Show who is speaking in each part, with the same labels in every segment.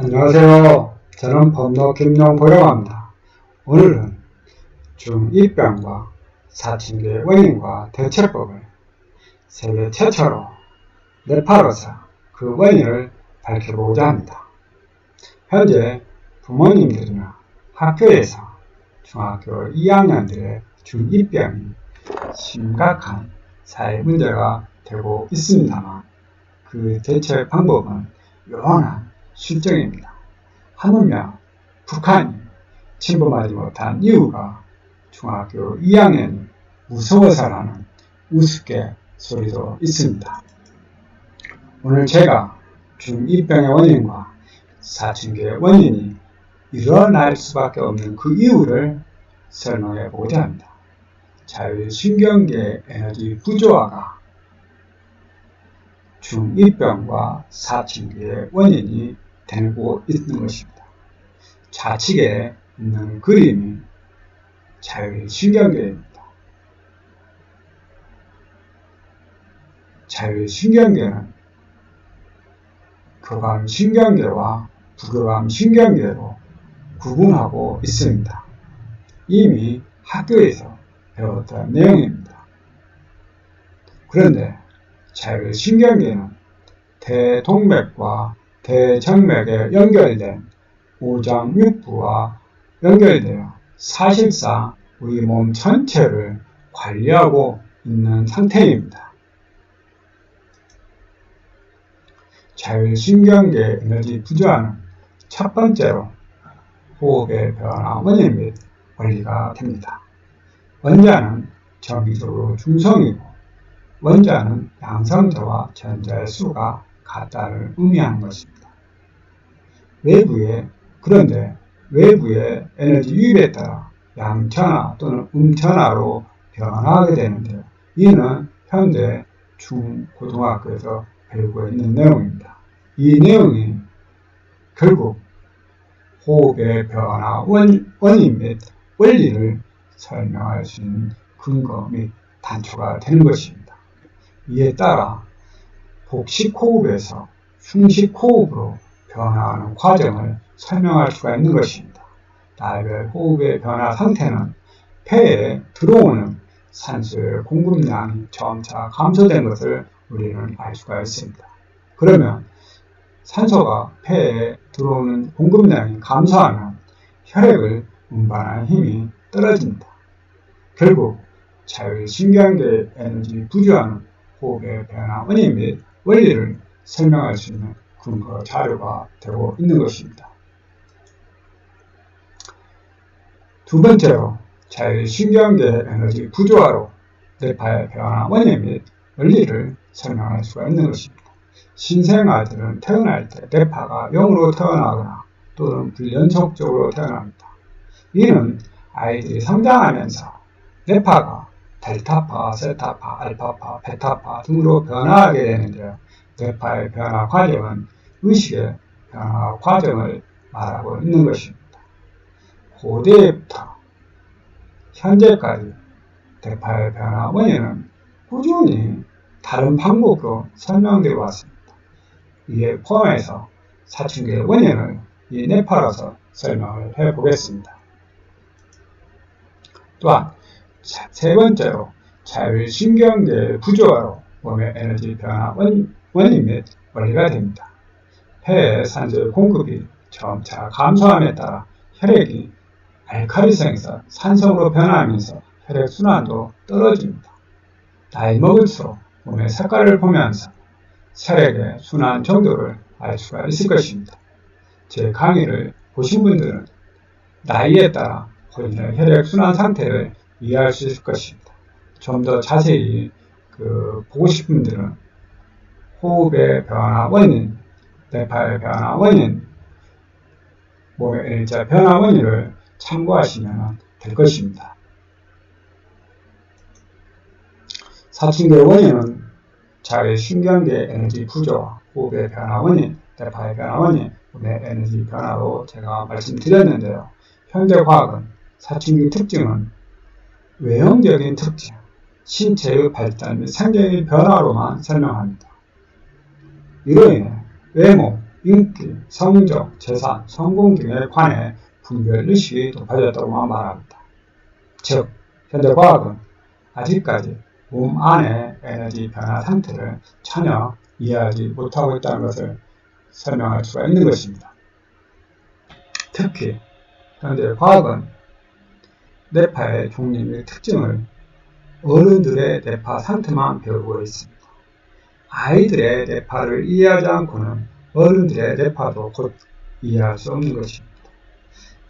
Speaker 1: 안녕하세요. 저는 법로 김용보라고 합니다. 오늘은 중2병과 사춘기의 원인과 대처법을 세계 최초로 뇌파로서 그 원인을 밝혀보고자 합니다. 현재 부모님들이나 학교에서 중학교 2학년들의 중2병이 심각한 사회 문제가 되고 있습니다만 그 대처 방법은 요원한 실정입니다. 하물며 북한이 침범하지 못한 이유가 중학교 2학년이 무서워서라는 우스갯소리도 있습니다. 오늘 제가 중2병의 원인과 사춘기의 원인이 일어날 수밖에 없는 그 이유를 설명해 보고자 합니다. 자율신경계의 에너지 부조화가 중2병과 사춘기의 원인이 되고 있는 것입니다. 좌측에 있는 그림이 자율신경계입니다. 자율신경계는 교감신경계와 부교감신경계로 구분하고 있습니다. 이미 학교에서 배웠던 내용입니다. 그런데 자율신경계는 대동맥과 대정맥에 연결된 오장육부와 연결되어 사실상 우리 몸 전체를 관리하고 있는 상태입니다. 자율신경계 에너지 부조화는 첫 번째로 호흡의 변화 원인 및 원리가 됩니다. 원자는 정기적으로 중성이고 원자는 양성자와 전자의 수가 같다를 의미하는 것입니다. 그런데 외부의 에너지 유입에 따라 양전하 또는 음전하로 변화하게 되는데요. 이는 현재 중고등학교에서 배우고 있는 내용입니다. 이 내용이 결국 호흡의 변화 원인 및 원리를 설명할 수 있는 근거 및 단초가 되는 것입니다. 이에 따라 복식호흡에서 흉식호흡으로 변화하는 과정을 설명할 수가 있는 것입니다. 나이별 호흡의 변화 상태는 폐에 들어오는 산소의 공급량이 점차 감소된 것을 우리는 알 수가 있습니다. 그러면 산소가 폐에 들어오는 공급량이 감소하면 혈액을 운반하는 힘이 떨어집니다. 결국 자율신경계 에너지 부조화는 호흡의 변화 원인 및 원리를 설명할 수 있는 근거 자료가 되고 있는 것입니다. 두 번째로 자율신경계 에너지 부조화로 뇌파의 변화 원인 및 원리를 설명할 수가 있는 것입니다. 신생아들은 태어날 때 뇌파가 0으로 태어나거나 또는 불연속적으로 태어납니다. 이는 아이들이 성장하면서 뇌파가 델타파, 세타파, 알파파, 베타파 등으로 변화하게 되는데요. 뇌파의 변화 과정은 의식의 변화 과정을 말하고 있는 것입니다. 고대부터 현재까지 뇌파의 변화 원인은 꾸준히 다른 방법으로 설명되어 왔습니다. 이에 포함해서 사춘기의 원인을 이 뇌파로서 설명을 해보겠습니다. 또한 세 번째로 자율신경계 부조화로 몸의 에너지 변화 원인 및 원리가 됩니다. 폐에 산소의 공급이 점차 감소함에 따라 혈액이 알칼리성에서 산성으로 변화하면서 혈액순환도 떨어집니다. 나이 먹을수록 몸의 색깔을 보면서 혈액의 순환 정도를 알 수가 있을 것입니다. 제 강의를 보신 분들은 나이에 따라 본인의 혈액순환 상태를 이해할 수 있을 것입니다. 좀 더 자세히 보고 싶은 분들은 호흡의 변화 원인, 뇌파의 변화 원인, 몸의 에너지 변화 원인을 참고하시면 될 것입니다. 사춘기의 원인은 자율신경계 에너지 부조화, 호흡의 변화 원인, 뇌파의 변화 원인, 몸의 에너지 변화로 제가 말씀드렸는데요. 현대 과학은 사춘기 특징은 외형적인 특징, 신체의 발달 및 생경의 변화로만 설명합니다. 이로 인해 외모, 인기, 성적, 재산, 성공 등에 관해 분별의식이 높아졌다고 말합니다. 즉, 현대 과학은 아직까지 몸 안의 에너지 변화 상태를 전혀 이해하지 못하고 있다는 것을 설명할 수가 있는 것입니다. 특히 현대 과학은 뇌파의 종류 및 특징을 어른들의 뇌파 상태만 배우고 있습니다. 아이들의 뇌파를 이해하지 않고는 어른들의 뇌파도 곧 이해할 수 없는 것입니다.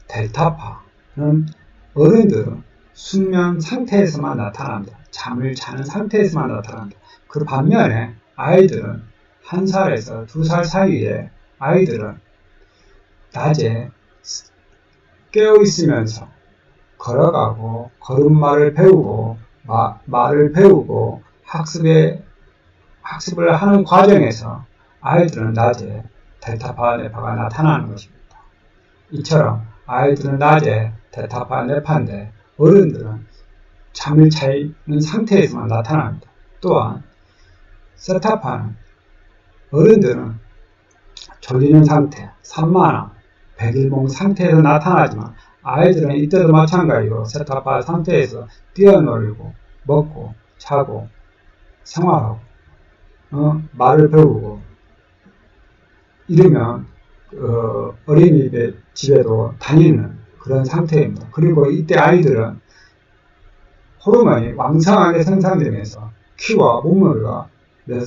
Speaker 1: 델타파는 어른들은 숙면 상태에서만 나타납니다. 잠을 자는 상태에서만 나타납니다. 그 반면에 아이들은 1살에서 2살 사이에 아이들은 낮에 깨어있으면서 걸어가고 걸음마를 배우고 말을 배우고 학습을 하는 과정에서 아이들은 낮에 델타파 뇌파가 나타나는 것입니다. 이처럼 아이들은 낮에 델타파 뇌파인데 어른들은 잠을 자는 상태에서만 나타납니다. 또한 세타파는 어른들은 졸리는 상태, 산만함, 백일봉 상태에서 나타나지만 아이들은 이때도 마찬가지로 세타파 상태에서 뛰어놀고 먹고 자고 생활하고 말을 배우고 이러면 어린이집에도 다니는 그런 상태입니다. 그리고 이때 아이들은 호르몬이 왕성하게 생산되면서 키와 몸무게가 몇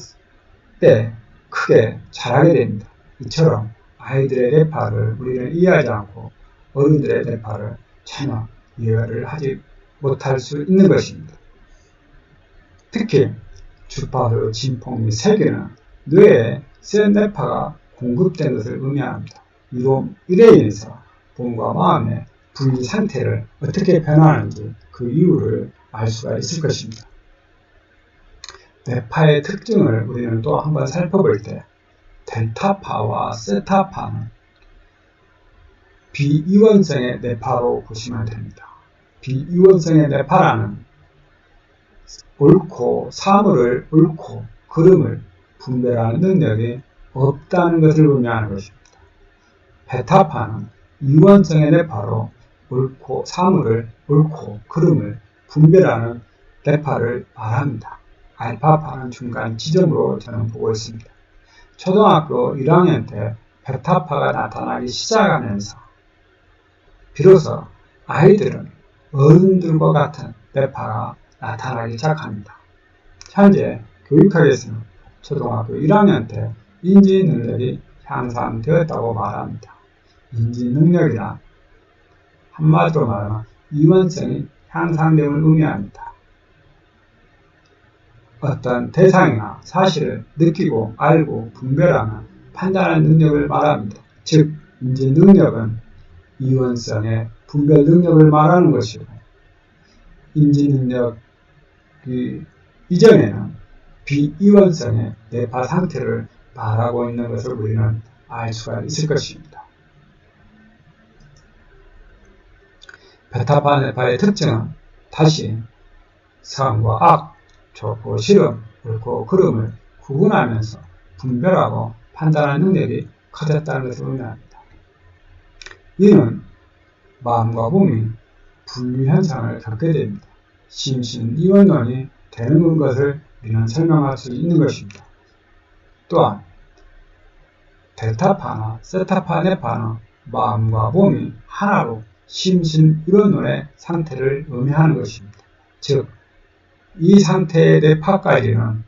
Speaker 1: 배 크게 자라게 됩니다. 이처럼 아이들의 뇌파를 우리는 이해하지 않고 어른들의 뇌파를 전혀 이해를 하지 못할 수 있는 것입니다. 특히 주파수, 진폭 및 세균은 뇌에 센 뇌파가 공급된 것을 의미합니다. 이래 인해서 몸과 마음의 분리 상태를 어떻게 변화하는지 그 이유를 알 수가 있을 것입니다. 뇌파의 특징을 우리는 또 한번 살펴볼 때 델타파와 세타파는 비이원성의 뇌파로 보시면 됩니다. 비이원성의 뇌파라는 옳고 사물을 옳고 그름을 분별하는 능력이 없다는 것을 의미하는 것입니다. 베타파는 이원성의 뇌파로 옳고 사물을 옳고 그름을 분별하는 뇌파를 말합니다. 알파파는 중간 지점으로 저는 보고 있습니다. 초등학교 1학년 때 베타파가 나타나기 시작하면서 비로소 아이들은 어른들과 같은 뇌파가 나타나기 시작합니다. 현재 교육학에서는 초등학교 1학년 때 인지 능력이 향상되었다고 말합니다. 인지 능력이란 한마디로 말하면 이원성이 향상됨을 의미합니다. 어떤 대상이나 사실을 느끼고 알고 분별하는 판단하는 능력을 말합니다. 즉 인지 능력은 이원성의 분별 능력을 말하는 것이고 인지 능력 이전에는 비이원성의 뇌파 상태를 말하고 있는 것을 우리는 알 수가 있을 것입니다. 베타파 뇌파의 특징은 다시 선과 악, 좋고 싫음, 옳고 그름을 구분하면서 분별하고 판단하는 능력이 커졌다는 것을 의미합니다. 이는 마음과 몸이 분리현상을 겪게 됩니다. 심신이원론이 되는 것을 우리는 설명할 수 있는 것입니다. 또한 델타파나 세타파 뇌파는 마음과 몸이 하나로 심신이원론의 상태를 의미하는 것입니다. 즉, 이 상태의 뇌파까지는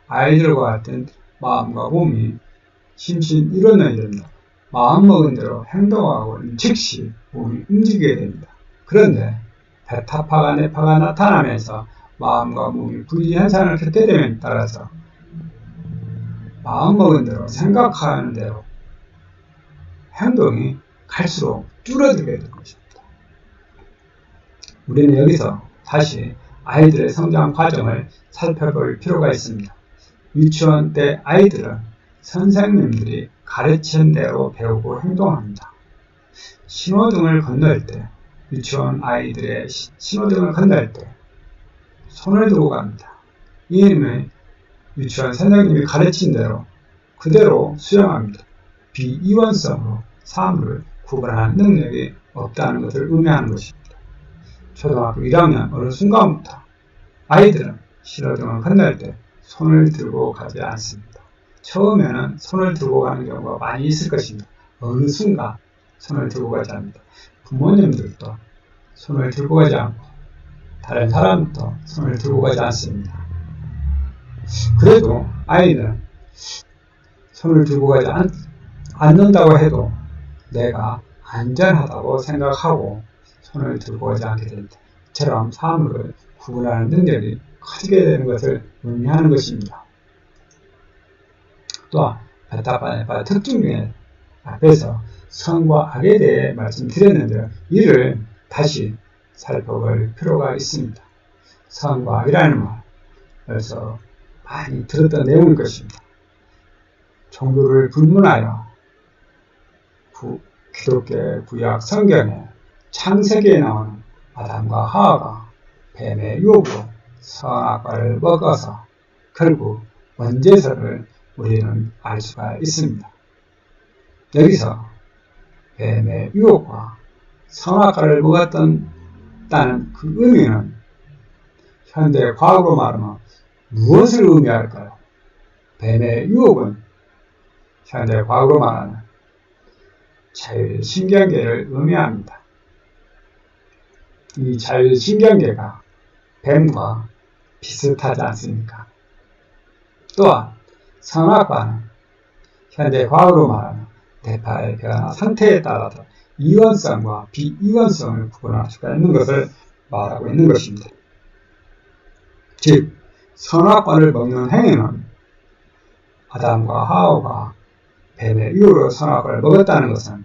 Speaker 1: 아이들과 같은 마음과 몸이 심신이원론이 됩니다. 마음먹은 대로 행동하고 즉시 몸이 움직이게 됩니다. 그런데 베타파가 뇌파가 나타나면서 마음과 몸이 분리 현상을 겪게 됨에 따라서 마음먹은 대로 생각하는 대로 행동이 갈수록 줄어들게 될 것입니다. 우리는 여기서 다시 아이들의 성장 과정을 살펴볼 필요가 있습니다. 유치원 때 아이들은 선생님들이 가르친 대로 배우고 행동합니다. 신호등을 건널 때, 유치원 아이들의 신호등을 건널 때 손을 들고 갑니다. 이는 유치원 선생님이 가르친 대로 그대로 수용합니다. 비이원성으로 사물을 구분하는 능력이 없다는 것을 의미하는 것입니다. 초등학교 1학년 어느 순간부터 아이들은 신호등을 건널 때 손을 들고 가지 않습니다. 처음에는 손을 들고 가는 경우가 많이 있을 것입니다. 어느 순간 손을 들고 가지 않습니다. 부모님들도 손을 들고 가지 않고 다른 사람도 손을 들고 가지 않습니다. 그래도 아이는 손을 들고 가지 않는다고 해도 내가 안전하다고 생각하고 손을 들고 가지 않게 됩니다. 이처럼 사물을 구분하는 능력이 커지게 되는 것을 의미하는 것입니다. 또한 베타파네파 특징 중에 앞에서 선과 악에 대해 말씀드렸는데요. 이를 다시 살펴볼 필요가 있습니다. 선과 악이라는 말, 그래서 많이 들었던 내용일 것입니다. 종교를 불문하여 기독교 구약 성경에 창세기에 나오는 아담과 하와가 뱀의 유혹으로 선악과를 먹어서 결국 원죄설을 우리는 알 수가 있습니다. 여기서 뱀의 유혹과 선악과를 먹었다는 그 의미는 현대 과학으로 말하면 무엇을 의미할까요? 뱀의 유혹은 현대 과학으로 말하는 자율신경계를 의미합니다. 이 자율신경계가 뱀과 비슷하지 않습니까? 또한 선악과는 현대 과학으로 말하는 뇌파의 변화 상태에 따라서 이원성과 비이원성을 구분할 수가 있는 것을 말하고 있는 것입니다. 즉, 선악과를 먹는 행위는 아담과 하와가 뱀의 유혹으로 선악과를 먹었다는 것은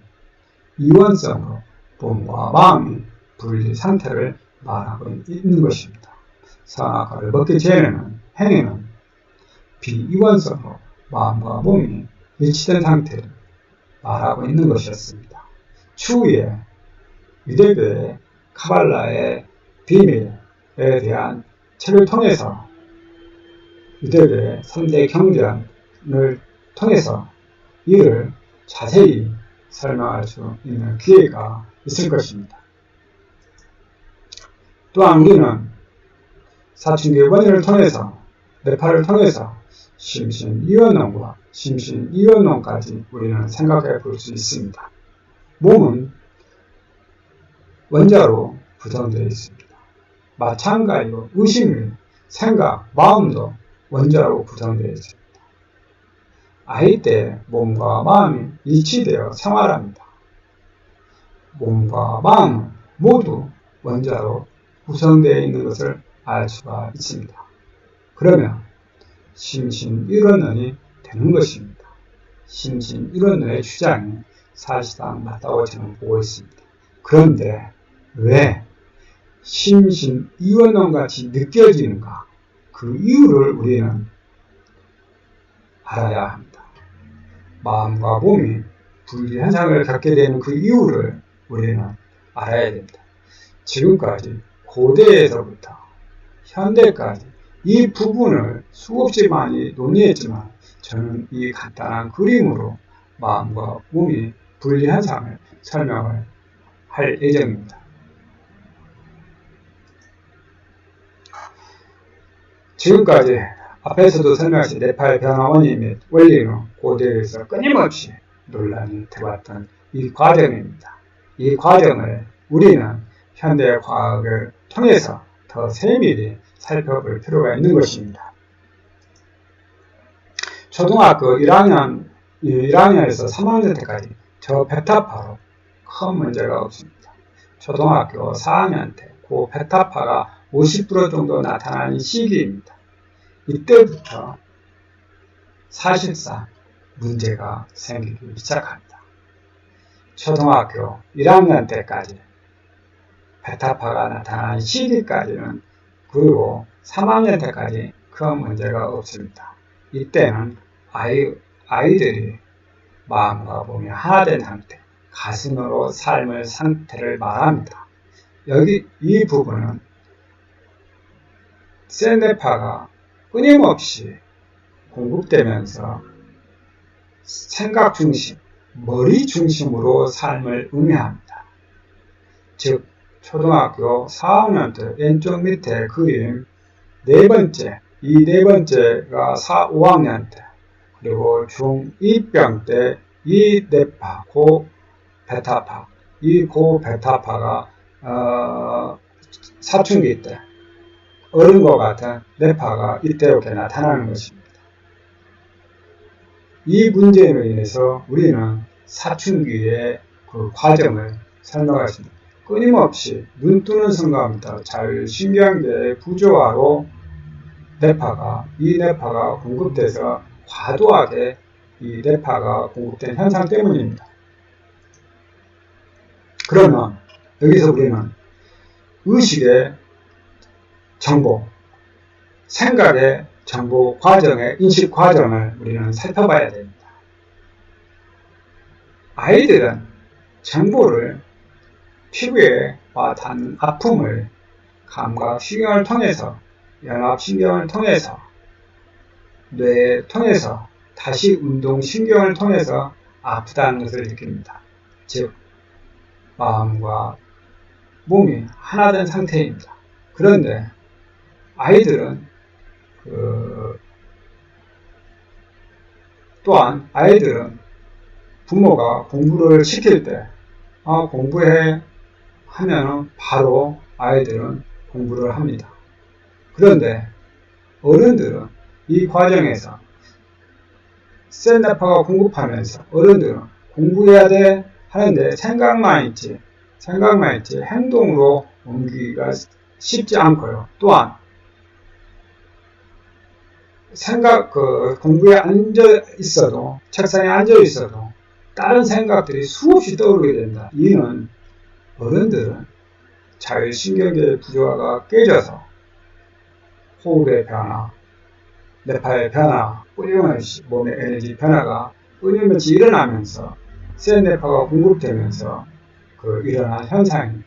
Speaker 1: 이원성으로 몸과 마음이 분리 상태를 말하고 있는 것입니다. 선악과를 먹기 전에는 행위는 비이원성으로 마음과 몸이 일치된 상태를 말하고 있는 것이었습니다. 추후에 유대교의 카발라의 비밀에 대한 책을 통해서 유대교의 3대 경전을 통해서 이를 자세히 설명할 수 있는 기회가 있을 것입니다. 또한 우리는 사춘기의 원인을 통해서 뇌파를 통해서 심신이원론과 심신이원론까지 우리는 생각해 볼 수 있습니다. 몸은 원자로 구성되어 있습니다. 마찬가지로 의식, 생각, 마음도 원자로 구성되어 있습니다. 아이 때 몸과 마음이 일치되어 생활합니다. 몸과 마음은 모두 원자로 구성되어 있는 것을 알 수가 있습니다. 그러면 심신이원론이 되는 것입니다. 심신이원론의 주장이 사실상 맞다고 저는 보고 있습니다. 그런데 왜 심신이원론같이 느껴지는가? 그 이유를 우리는 알아야 합니다. 마음과 몸이 분리현상을 겪게 되는 그 이유를 우리는 알아야 됩니다. 지금까지 고대에서부터 현대까지 이 부분을 수없이 많이 논의했지만 저는 이 간단한 그림으로 마음과 몸이 분리현상을 설명을 할 예정입니다. 지금까지 앞에서도 설명하신 뇌파의 변화 원인 및 원리는 고대에서 끊임없이 논란이 되어왔던 이 과정입니다. 이 과정을 우리는 현대 과학을 통해서 더 세밀히 살펴볼 필요가 있는 것입니다. 초등학교 1학년에서 3학년 때까지 저 베타파로 큰 문제가 없습니다. 초등학교 4학년 때 그 베타파가 50% 정도 나타나는 시기입니다. 이때부터 사실상 문제가 생기기 시작합니다. 초등학교 1학년 때까지 베타파가 나타나는 시기까지는 그리고 3학년 때까지 큰 문제가 없습니다. 이때는 아이들이 마음과 몸이 하나 된 상태, 가슴으로 삶의 상태를 말합니다. 여기 이 부분은 센 뇌파가 끊임없이 공급되면서 생각 중심, 머리 중심으로 삶을 의미합니다. 즉 초등학교 4학년 때 왼쪽 밑에 그림 네 번째, 이 네 번째가 5학년 때, 그리고 중2병 때 이 뇌파, 고베타파, 이 고베타파가 사춘기 때 어른과 같은 뇌파가 이때롭게 나타나는 것입니다. 이 문제로 인해서 우리는 사춘기의 그 과정을 설명하십니다. 끊임없이 눈 뜨는 순간부터 자율신경계의 부조화로 이 뇌파가 공급돼서 과도하게 이 뇌파가 공급된 현상 때문입니다. 그러면 여기서 우리는 의식의 정보, 생각의 정보 과정의 인식 과정을 우리는 살펴봐야 됩니다. 아이들은 정보를 피부에 와 닿는 아픔을 감각신경을 통해서, 연합신경을 통해서, 뇌를 통해서, 다시 운동신경을 통해서 아프다는 것을 느낍니다. 즉 마음과 몸이 하나 된 상태입니다. 그런데 아이들은 또한 아이들은 부모가 공부를 시킬 때 공부해 하면 바로 아이들은 공부를 합니다. 그런데 어른들은 이 과정에서 센 뇌파가 공급하면서 어른들은 공부해야 돼 하는데 생각만 있지 행동으로 옮기기가 쉽지 않고요. 또한 공부에 앉아 있어도, 책상에 앉아 있어도 다른 생각들이 수없이 떠오르게 된다. 이는 어른들은 자율신경계의 부조화가 깨져서 호흡의 변화, 뇌파의 변화, 끊임없이 몸의 에너지 변화가 끊임없이 일어나면서 센 뇌파가 공급되면서 일어난 현상이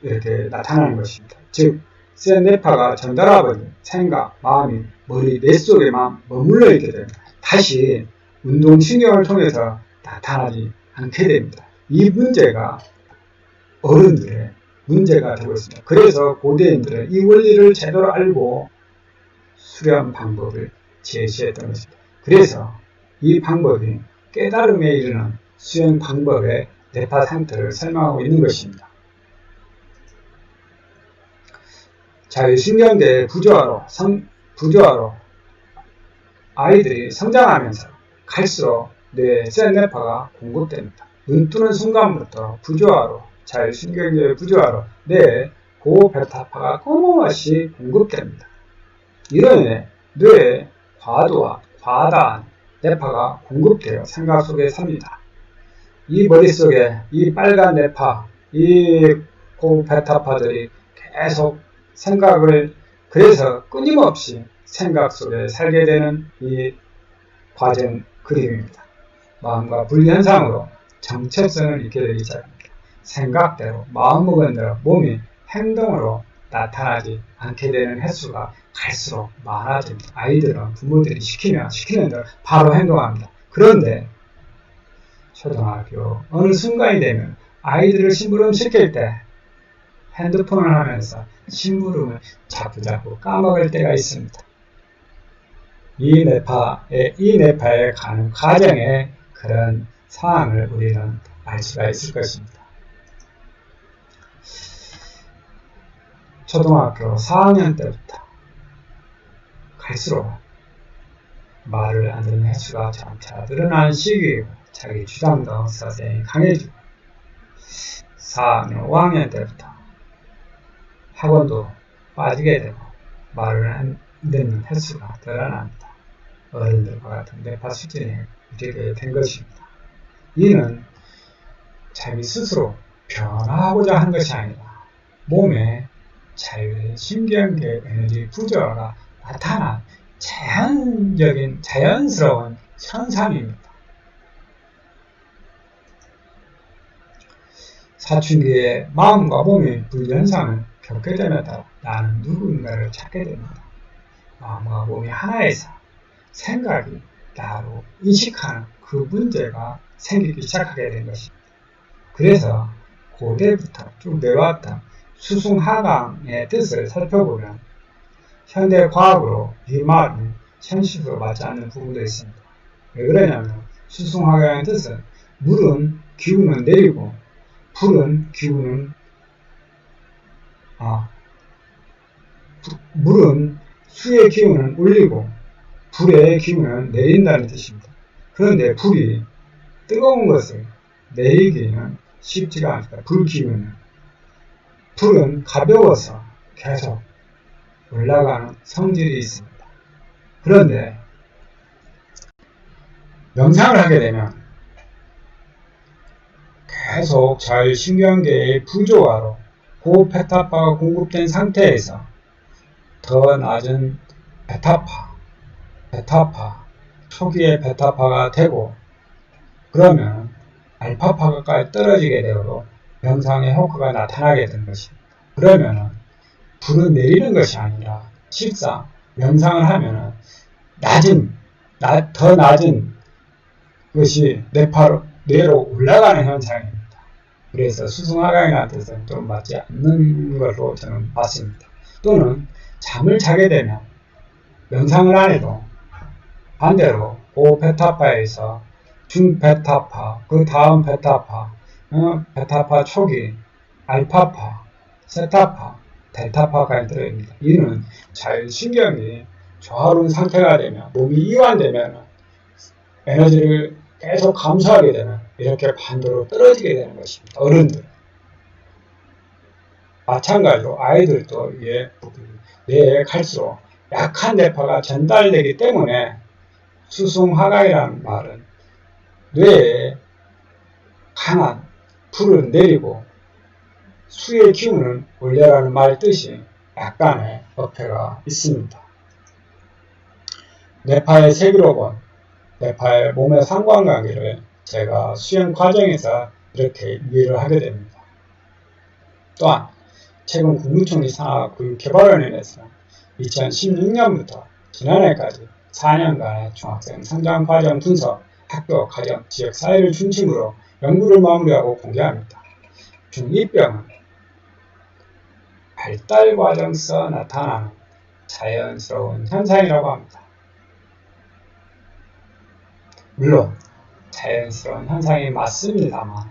Speaker 1: 이렇게 나타나는 것입니다. 즉, 센 뇌파가 전달해버린 생각, 마음이 머리, 뇌 속에만 머물러 있게 됩니다. 다시 운동신경을 통해서 나타나지 않게 됩니다. 이 문제가 어른들의 문제가 되고 있습니다. 그래서 고대인들은 이 원리를 제대로 알고 수련 방법을 제시했던 것입니다. 그래서 이 방법이 깨달음에 이르는 수행 방법의 뇌파 상태를 설명하고 있는 것입니다. 자율신경계의 부조화로 아이들이 성장하면서 갈수록 뇌에 센 뇌파가 공급됩니다. 눈 뜨는 순간부터 자율신경계의 부조화로 뇌에 고베타파가 끊임없이 공급됩니다. 이런 뇌에 과다한 뇌파가 공급되어 생각 속에 삽니다. 이 머릿속에 이 빨간 뇌파, 이 고베타파들이 계속 그래서 끊임없이 생각 속에 살게 되는 이 과정 그림입니다. 마음과 분리현상으로 정체성을 잃게 되기 시작합니다. 생각대로, 마음먹은 대로 몸이 행동으로 나타나지 않게 되는 횟수가 갈수록 많아집니다. 아이들은 부모들이 시키는 대로 바로 행동합니다. 그런데 초등학교 어느 순간이 되면 아이들을 심부름 시킬 때 핸드폰을 하면서 심부름을 자꾸 까먹을 때가 있습니다. 이 뇌파에 가는 과정의 그런 상황을 우리는 알 수가 있을 것입니다. 초등학교 4학년 때부터 갈수록 말을 안 듣는 횟수가 점차 늘어나는 시기이고 자기 주장도 서서히 강해지고 4학년, 5학년 때부터 학원도 빠지게 되고 말을 안 듣는 횟수가 늘어납니다. 어른들과 같은 뇌파 수준에 이르게 된 것입니다. 이는 자기 스스로 변화하고자 하는 것이 아니라 몸에 자율신경계 에너지 부조화가 나타난 자연스러운 현상입니다. 사춘기에 마음과 몸의 불현상을 겪게 되면 따라 나는 누군가를 찾게 됩니다. 마음과 몸이 하나에서 생각이 따로 인식하는 그 문제가 생기기 시작하게 된 것입니다. 그래서 고대부터 쭉 내려왔던 수승하강의 뜻을 살펴보면 현대 과학으로 이 말은 현실로 맞지 않는 부분도 있습니다. 왜 그러냐면 수승하강의 뜻은 물은 기운은 내리고 물은 수의 기운은 올리고 불의 기운은 내린다는 뜻입니다. 그런데 불이 뜨거운 것을 내리기는 쉽지가 않습니다. 불 기운은. 불은 가벼워서 계속 올라가는 성질이 있습니다. 그런데 명상을 하게 되면 계속 자율신경계의 부조화로 고페타파가 공급된 상태에서 더 낮은 베타파, 초기의 베타파가 되고 그러면 알파파까지 떨어지게 되므로 명상의 효과가 나타나게 된 것입니다. 그러면은 불은 내리는 것이 아니라 실상 명상을 하면은 더 낮은 것이 뇌로 올라가는 현상입니다. 그래서 수승하강이라는 뜻은 좀 맞지 않는 걸로 저는 봤습니다. 또는 잠을 자게 되면 명상을 안 해도 반대로 고페타파에서 중베타파, 그 다음 베타파, 베타파 초기, 알파파, 세타파, 델타파까지 들어있습니다. 이는 자율신경이 조화로운 상태가 되면 몸이 이완되면 에너지를 계속 감소하게 되면 이렇게 반대로 떨어지게 되는 것입니다. 어른들. 마찬가지로 아이들도 뇌에 갈수록 약한 뇌파가 전달되기 때문에 수승하강이라는 말은 뇌에 강한 불을 내리고 수의 기운을 올려라는 말 뜻이 약간의 어폐가 있습니다. 뇌파의 세계로 본 뇌파의 몸의 상관관계를 제가 수행 과정에서 이렇게 이해를 하게 됩니다. 또한 최근 국무총리 산하교육개발원에서 2016년부터 지난해까지 4년간의 중학생 성장과정 분석, 학교, 가정, 지역, 사회를 중심으로 연구를 마무리하고 공개합니다. 중2병은 발달 과정에서 나타나는 자연스러운 현상이라고 합니다. 물론 자연스러운 현상이 맞습니다만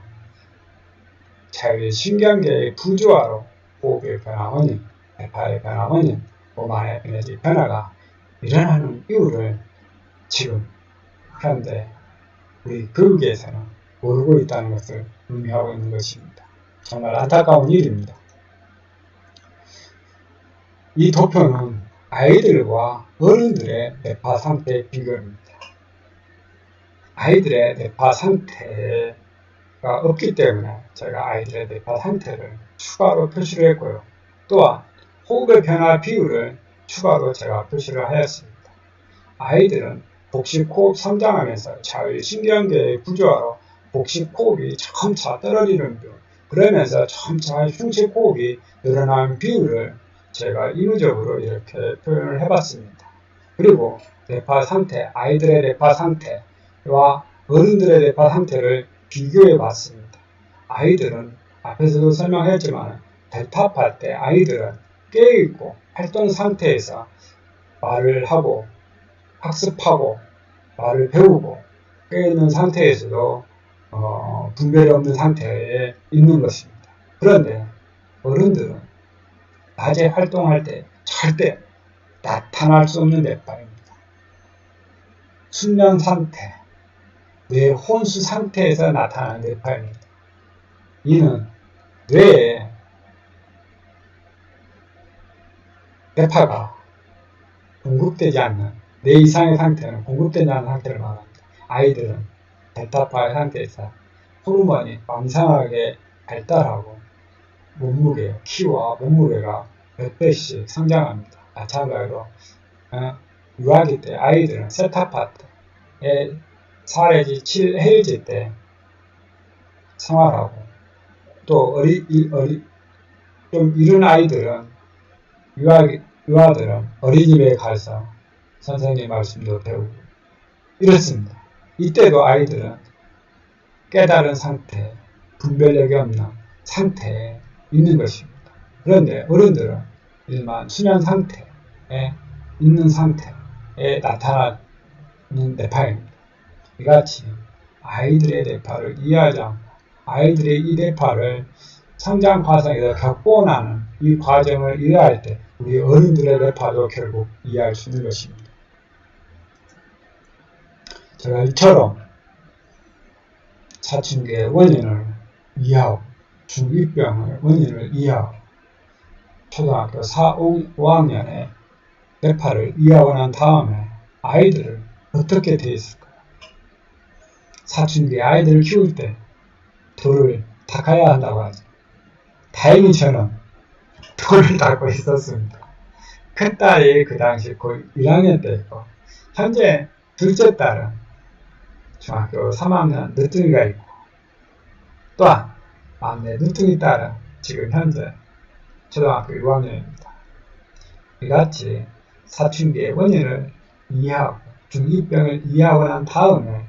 Speaker 1: 자율신경계의 부조화로 호흡의 변화 원인, 뇌파의 변화 원인, 몸 안의 에너지 변화가 일어나는 이유를 지금 현대 우리 교육에서는 모르고 있다는 것을 의미하고 있는 것입니다. 정말 안타까운 일입니다. 이 도표는 아이들과 어른들의 뇌파 상태의 비교입니다. 아이들의 뇌파 상태가 없기 때문에 제가 아이들의 뇌파 상태를 추가로 표시를 했고요. 또한 호흡의 변화 비율을 추가로 제가 표시를 하였습니다. 아이들은 복식호흡 성장하면서 자율신경계의 구조화로 복식호흡이 점차 떨어지는 비율, 그러면서 점차 흉식호흡이 늘어나는 비율을 제가 임의적으로 이렇게 표현을 해봤습니다. 그리고 뇌파 상태, 아이들의 뇌파 상태와 어른들의 뇌파 상태를 비교해 봤습니다. 아이들은 앞에서도 설명했지만 델타파 때 아이들은 깨어있고 활동 상태에서 말을 하고 학습하고 말을 배우고 깨어있는 상태에서도 분별이 없는 상태에 있는 것입니다. 그런데 어른들은 낮에 활동할 때 절대 나타날 수 없는 뇌파입니다. 수면 상태, 뇌 혼수 상태에서 나타나는 뇌파입니다. 이는 뇌에 뇌파가 공급되지 않는 뇌 이상의 상태는 공급되지 않는 상태를 말합니다. 아이들은 델타파의 상태에서 호르몬이 왕성하게 발달하고 키와 몸무게가 몇 배씩 성장합니다. 마찬가지로 유아기 때 아이들은 세타파 때에 4해지, 7해지 때 생활하고 또 좀 이른 아이들은 유아들은 어린이집에 가서 선생님 말씀도 배우고 이렇습니다. 이때도 아이들은 깨달은 상태, 분별력이 없는 상태에 있는 것입니다. 그런데 어른들은 일반 수면 상태에 있는 상태에 나타나는 뇌파입니다. 이같이 아이들의 뇌파를 이해하지 않고 아이들의 이 뇌파를 성장 과정에서 겪고 나는 이 과정을 이해할 때 우리 어른들의 뇌파도 결국 이해할 수 있는 것입니다. 제가 이처럼 사춘기의 원인을 이해하고 중2병의 원인을 이해하고 초등학교 4, 5학년에 뇌파를 이해하고 난 다음에 아이들을 어떻게 대했을까요? 사춘기 아이들을 키울 때 돌을 닦아야 한다고 하죠. 다행히 저는 돌을 닦고 있었습니다. 큰딸이 그 당시 거의 1학년 때였고 현재 둘째 딸은 중학교 3학년 늦둥이가 있고 또한 막내 늦둥이 딸은 지금 현재 초등학교 6학년입니다. 이같이 사춘기의 원인을 이해하고 중2병을 이해하고 난 다음에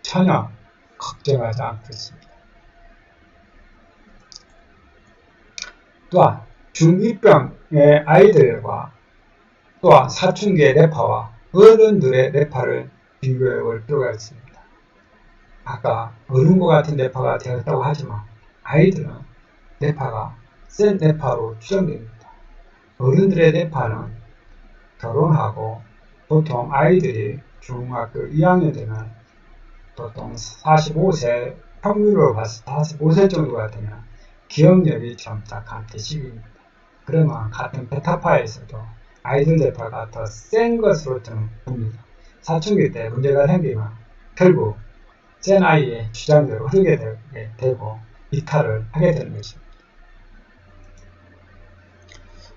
Speaker 1: 전혀 걱정하지 않고 있습니다. 또한 중2병의 아이들과 또한 사춘기의 뇌파와 어른들의 뇌파를 비교해 볼 필요가 있습니다. 아까 어른과 같은 뇌파가 되었다고 하지만 아이들은 뇌파가 센 뇌파로 추정됩니다. 어른들의 뇌파는 결혼하고 보통 아이들이 중학교 2학년 되면 보통 45세 평균으로 봤을 때 45세 정도가 되면 기억력이 점차 감퇴시기입니다. 그러면 같은 베타파에서도 아이들 뇌파가 더 센 것으로 저는 봅니다. 사춘기 때 문제가 생기면 결국 센 아이의 주장대로 흐르게 되고 이탈을 하게 되는 것입니다.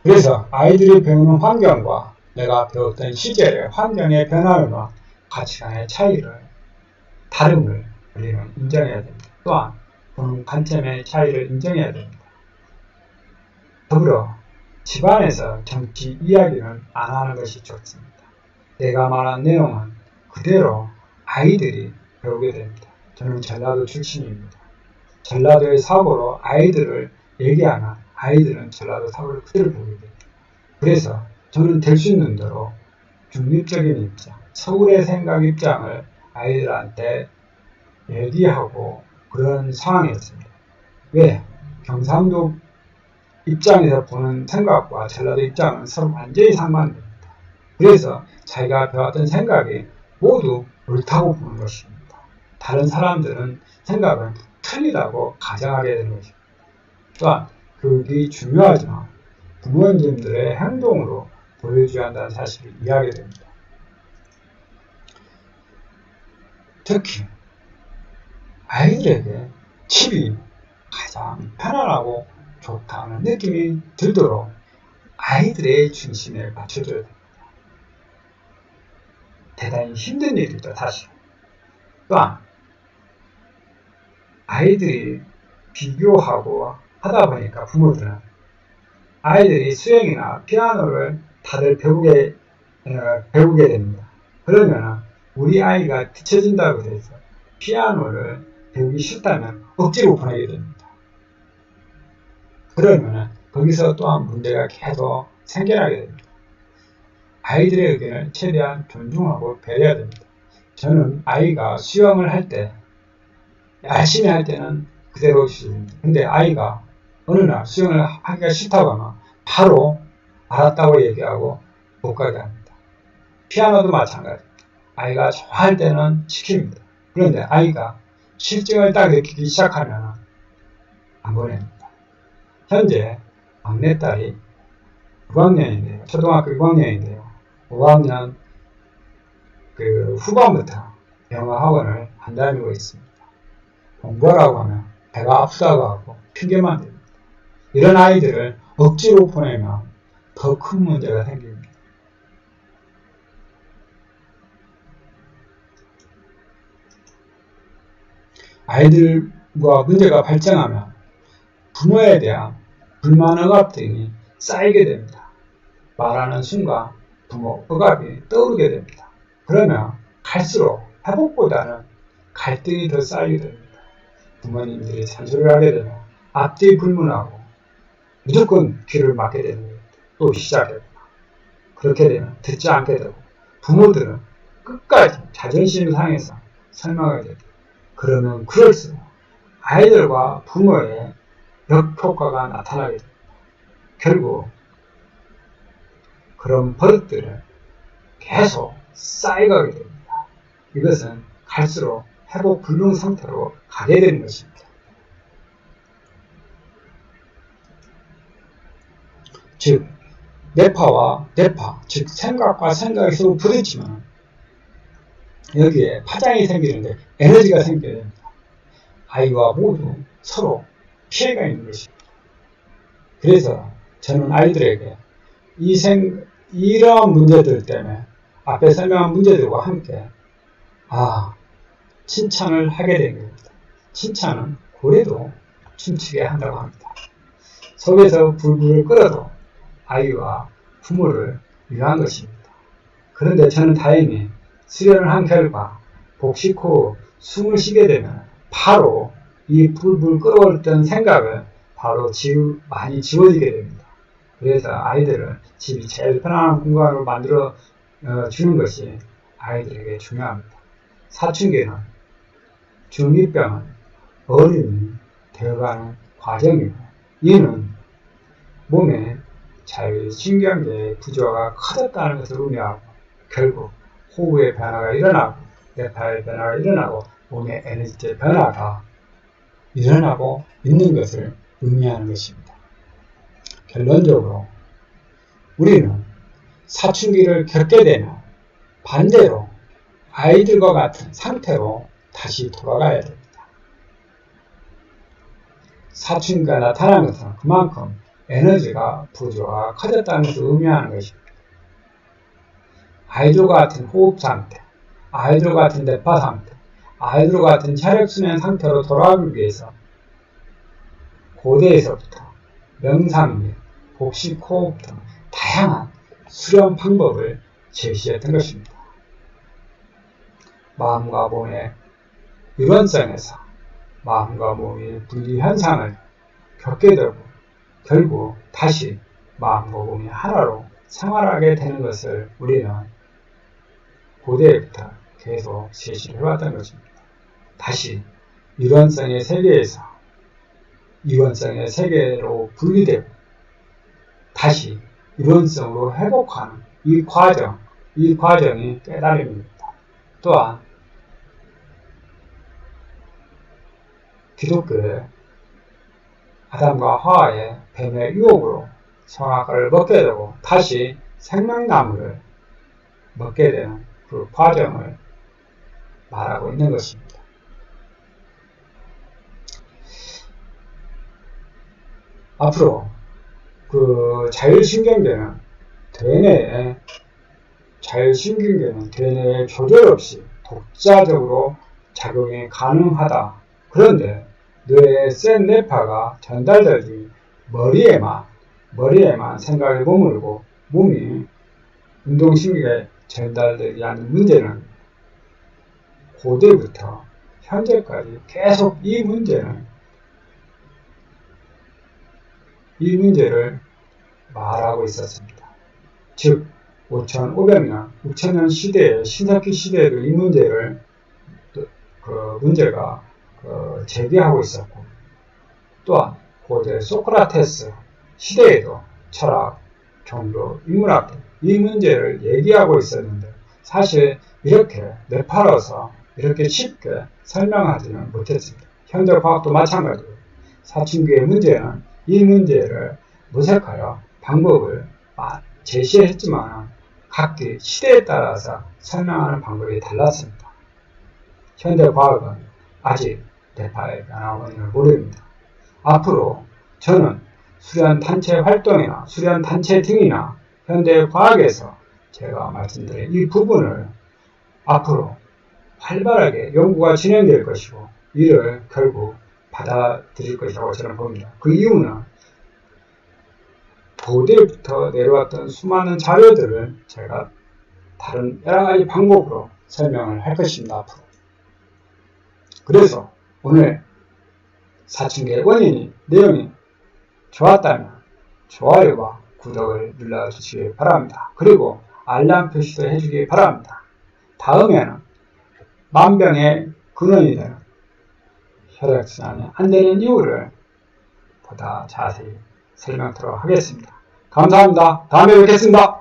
Speaker 1: 그래서 아이들이 배우는 환경과 내가 배웠던 시절의 환경의 변화와 가치관의 차이를, 다름을 우리는 인정해야 됩니다. 또한 보는 관점의 차이를 인정해야 됩니다. 더불어 집안에서 정치 이야기는 안 하는 것이 좋습니다. 내가 말한 내용은 그대로 아이들이 배우게 됩니다. 저는 전라도 출신입니다. 전라도의 사고로 아이들을 얘기하면 아이들은 전라도 사고를 그대로 배우게 됩니다. 그래서 저는 될 수 있는 대로 중립적인 입장, 서울의 생각 입장을 아이들한테 얘기하고 그런 상황이었습니다. 왜? 경상도 입장에서 보는 생각과 전라도 입장은 서로 완전히 상반됩니다. 그래서 자기가 배웠던 생각이 모두 옳다고 보는 것입니다. 다른 사람들은 생각은 틀리다고 가정하게 되는 것입니다. 또한 교육이 중요하지만 부모님들의 행동으로 보여줘야 한다는 사실을 이해하게 됩니다. 특히 아이들에게 집이 가장 편안하고 좋다는 느낌이 들도록 아이들의 중심에 맞춰줘야 됩니다. 대단히 힘든 일입니다, 사실. 또한 아이들이 비교하고 하다 보니까 부모들은 아이들이 수영이나 피아노를 다들 배우게 됩니다. 그러면 우리 아이가 뒤처진다고 해서 피아노를 배우기 싫다면 억지로 보내게 됩니다. 그러면 거기서 또한 문제가 계속 생겨나게 됩니다. 아이들의 의견을 최대한 존중하고 배려해야 됩니다. 저는 아이가 수영을 할 때 열심히 할 때는 그대로 시킵니다. 근데 아이가 어느 날 수영을 하기가 싫다고 하면 바로 알았다고 얘기하고 못 가게 합니다. 피아노도 마찬가지입니다. 아이가 좋아할 때는 시킵니다. 그런데 아이가 실증을 딱 느끼기 시작하면 안 보냅니다. 현재 막내딸이 6학년인데요. 초등학교 6학년인데요. 5학년 후반부터 영어 학원을 안 다니고 있습니다. 공부하라고 하면 배가 아프다고 하고 핑계만 댑니다. 이런 아이들을 억지로 보내면 더 큰 문제가 생깁니다. 아이들과 문제가 발생하면 부모에 대한 불만 억압 등이 쌓이게 됩니다. 말하는 순간 부모 억압이 떠오르게 됩니다. 그러면 갈수록 회복보다는 갈등이 더 쌓이게 됩니다. 부모님들이 잔소리를 하게 되면 앞뒤 불문하고 무조건 귀를 막게 되는 거예요. 또 시작해요. 그렇게 되면 듣지 않게 되고 부모들은 끝까지 자존심 상해서 설명하게 되고 그러면 그럴수록 아이들과 부모의 역효과가 나타나게 됩니다. 결국 그런 버릇들은 계속 쌓여가게 됩니다. 이것은 갈수록 회복 불능 상태로 가게 되는 것입니다. 즉 뇌파와 뇌파, 즉 생각과 생각이 서로 부딪히면 여기에 파장이 생기는데 에너지가 생겨야 됩니다. 아이와 모두 서로 피해가 있는 것입니다. 그래서 저는 아이들에게 이러한 문제들 때문에 앞에 설명한 문제들과 함께 칭찬을 하게 된 겁니다. 칭찬은 고래도 춤추게 한다고 합니다. 속에서 불불을 끓어도 아이와 부모를 위한 것입니다. 그런데 저는 다행히 수련을 한 결과 복식 후 숨을 쉬게 되면 바로 이 불불 끓어올던 생각을 바로 많이 지워지게 됩니다. 그래서 아이들은 집이 제일 편안한 공간으로 만들어 주는 것이 아이들에게 중요합니다. 사춘기는 중2병은 어른이 되어가는 과정이고 이는 몸에 자율신경계의 부조화가 커졌다는 것을 의미하고 결국 호흡의 변화가 일어나고 뇌파의 변화가 일어나고 몸의 에너지의 변화가 일어나고 있는 것을 의미하는 것입니다. 결론적으로 우리는 사춘기를 겪게 되면 반대로 아이들과 같은 상태로 다시 돌아가야 됩니다. 사춘기가 나타나는 것은 그만큼 에너지가 부조화가 커졌다는 것을 의미하는 것입니다. 아이들과 같은 호흡 상태, 아이들과 같은 뇌파 상태, 아이들과 같은 혈액순환 상태로 돌아가기 위해서 고대에서부터 명상 및 복식 호흡 등 다양한 수련 방법을 제시했던 것입니다. 마음과 몸의 유연성에서 마음과 몸의 분리 현상을 겪게 되고 결국 다시 마음과 몸이 하나로 생활하게 되는 것을 우리는 고대부터 계속 제시를 해왔던 것입니다. 다시 유연성의 세계에서 이원성의 세계로 분리되고 다시 이원성으로 회복하는 이 과정이 깨달음입니다. 또한 기독교의 아담과 하와의 뱀의 유혹으로 선악과를 먹게 되고 다시 생명나무를 먹게 되는 그 과정을 말하고 있는 것입니다. 앞으로 그 자율신경계는 대뇌에 조절 없이 독자적으로 작용이 가능하다. 그런데 뇌의 센 뇌파가 전달되기 머리에만 생각이 머물고 몸이 운동신경에 전달되지 않는 문제는 고대부터 현재까지 계속 이 문제를 말하고 있었습니다. 즉 5,500년, 6,000년 시대의 신석기 시대에도 이 문제가 제기하고 있었고 또한 고대 소크라테스 시대에도 철학, 종교, 인문학 등 이 문제를 얘기하고 있었는데 사실 이렇게 뇌파로서 이렇게 쉽게 설명하지는 못했습니다. 현대 과학도 마찬가지로 사춘기의 문제는 이 문제를 모색하여 방법을 제시했지만 각기 시대에 따라서 설명하는 방법이 달랐습니다. 현대 과학은 아직 뇌파의 변화 원인을 모릅니다. 앞으로 저는 수련단체 활동이나 수련단체 등이나 현대 과학에서 제가 말씀드린 이 부분을 앞으로 활발하게 연구가 진행될 것이고 이를 결국 받아들일 것이라고 저는 봅니다. 그 이유는 고대부터 내려왔던 수많은 자료들을 제가 다른 여러 가지 방법으로 설명을 할 것입니다. 앞으로. 그래서 오늘 사춘기의 원인이 내용이 좋았다면 좋아요와 구독을 눌러주시기 바랍니다. 그리고 알람 표시도 해주기 바랍니다. 다음에는 만병의 근원이 되는 혈액순환이 안 되는 이유를 보다 자세히 설명하도록 하겠습니다. 감사합니다. 다음에 뵙겠습니다.